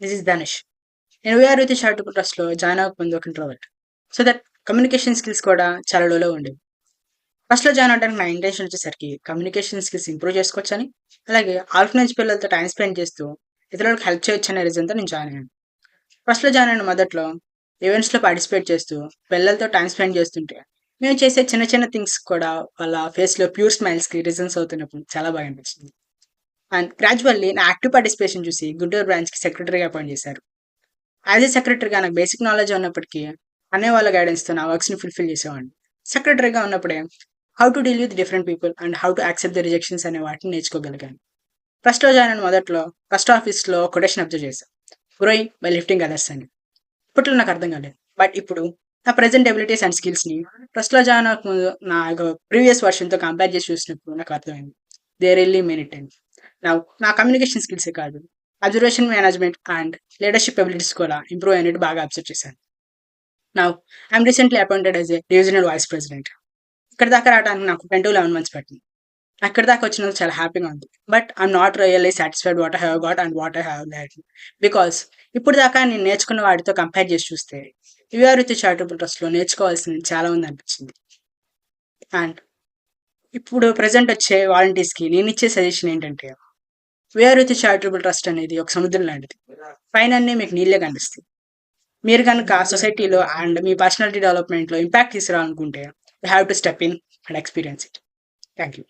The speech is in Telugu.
This is Dhanush. నేను వీఆర్ విత్ చారిటబుల్ ట్రస్ట్‌లో జాయిన్ అవ్వకముందు ఒక introvert. So that communication skills కూడా చాలా లోలో ఉండేవి. ఫస్ట్‌లో జాయిన్ అవ్వడానికి నా ఇంటెన్షన్ వచ్చేసరికి కమ్యూనికేషన్ స్కిల్స్ ఇంప్రూవ్ చేసుకోవచ్చని, అలాగే ఆర్ఫనేజ్ పిల్లలతో టైమ్ స్పెండ్ చేస్తూ ఇతరులకు హెల్ప్ చేయొచ్చనే రీజన్‌తో నేను జాయిన్ అయ్యాను. ఫస్ట్‌లో జాయిన్ అయిన మొదట్లో ఈవెంట్స్‌లో పార్టిసిపేట్ చేస్తూ, పిల్లలతో టైమ్ స్పెండ్ చేస్తుంటే, మేము చేసే చిన్న చిన్న థింగ్స్ కూడా వాళ్ళ ఫేస్‌లో ప్యూర్ స్మైల్స్‌కి రీజన్స్ అవుతున్నప్పుడు చాలా బాగా అనిపించింది. అండ్ గ్రాడ్యువల్లీ నా యాక్టివ్ పార్టిసిపేషన్ చూసి గుంటూరు బ్రాంచ్‌కి సెక్రటరీగా అపాయింట్ చేశారు. యాజ్ ఎ సెక్రటరీగా నాకు బేసిక్ నాలెడ్జ్ ఉన్నప్పటికీ, అన్నయ్య వాళ్ళ గైడెన్స్‌తో నా వర్క్స్‌ని ఫుల్‌ఫిల్ చేసేవాడిని. సెక్రటరీగా ఉన్నప్పుడే how to deal with different people and how to accept the rejections అనే వాటిని నేర్చుకోగలిగాను. ఫస్ట్‌లో జాయిన్ అయిన మొదట్లో ఫస్ట్ ఆఫీస్‌లో కొటేషన్ అబ్జర్వ్ చేశా. గ్రోయింగ్ బై లిఫ్టింగ్ అదర్స్ అని. అప్పట్లో నాకు అర్థం కాలేదు. బట్ ఇప్పుడు నా ప్రెజెంట్ ఎబిలిటీస్ అండ్ స్కిల్స్‌ని ఫస్ట్‌లో జాయిన్ అవ్వకముందు నా యొక్క ప్రీవియస్ వర్షన్‌తో కంపేర్ చేసి చూసినప్పుడు నాకు అర్థమైంది. దే రియల్లీ మీన్ ఇట్ అని. నా కమ్యూనికేషన్ స్కిల్సే కాదు, observation management and leadership abilities కూడా ఇంప్రూవ్ అయినట్టు బాగా అబ్జర్వ్ చేశాను. Now I'm recently appointed as a divisional vice president. ఇక్కడి దాకా రావడానికి నాకు 10-11 మంత్స్ పట్టింది. అక్కడి దాకా వచ్చినందుకు చాలా హ్యాపీగా ఉంది. But I'm not really satisfied what I have got and what I have learned. Because ఇప్పుడు దాకా నేను నేర్చుకున్న వాటితో కంపేర్ చేసి చూస్తే వీఆర్ విత్ చారిటబుల్ ట్రస్ట్‌లో నేర్చుకోవాల్సింది చాలా ఉందనిపించింది. అండ్ ఇప్పుడు ప్రెజెంట్ వచ్చే వాలంటీర్స్‌కి నేనిచ్చే సజెషన్ ఏంటంటే, వీఆర్ విత్ చారిటబుల్ ట్రస్ట్ అనేది ఒక సముద్రం లాంటిది. పైనన్నీ మీకు నీళ్ళే కనిపిస్తాయి. మీరు గనుక సొసైటీలో అండ్ మీ పర్సనాలిటీ డెవలప్‌మెంట్‌లో ఇంపాక్ట్ తీసుకురావాలనుకుంటే, you have to step in and experience it. Thank you.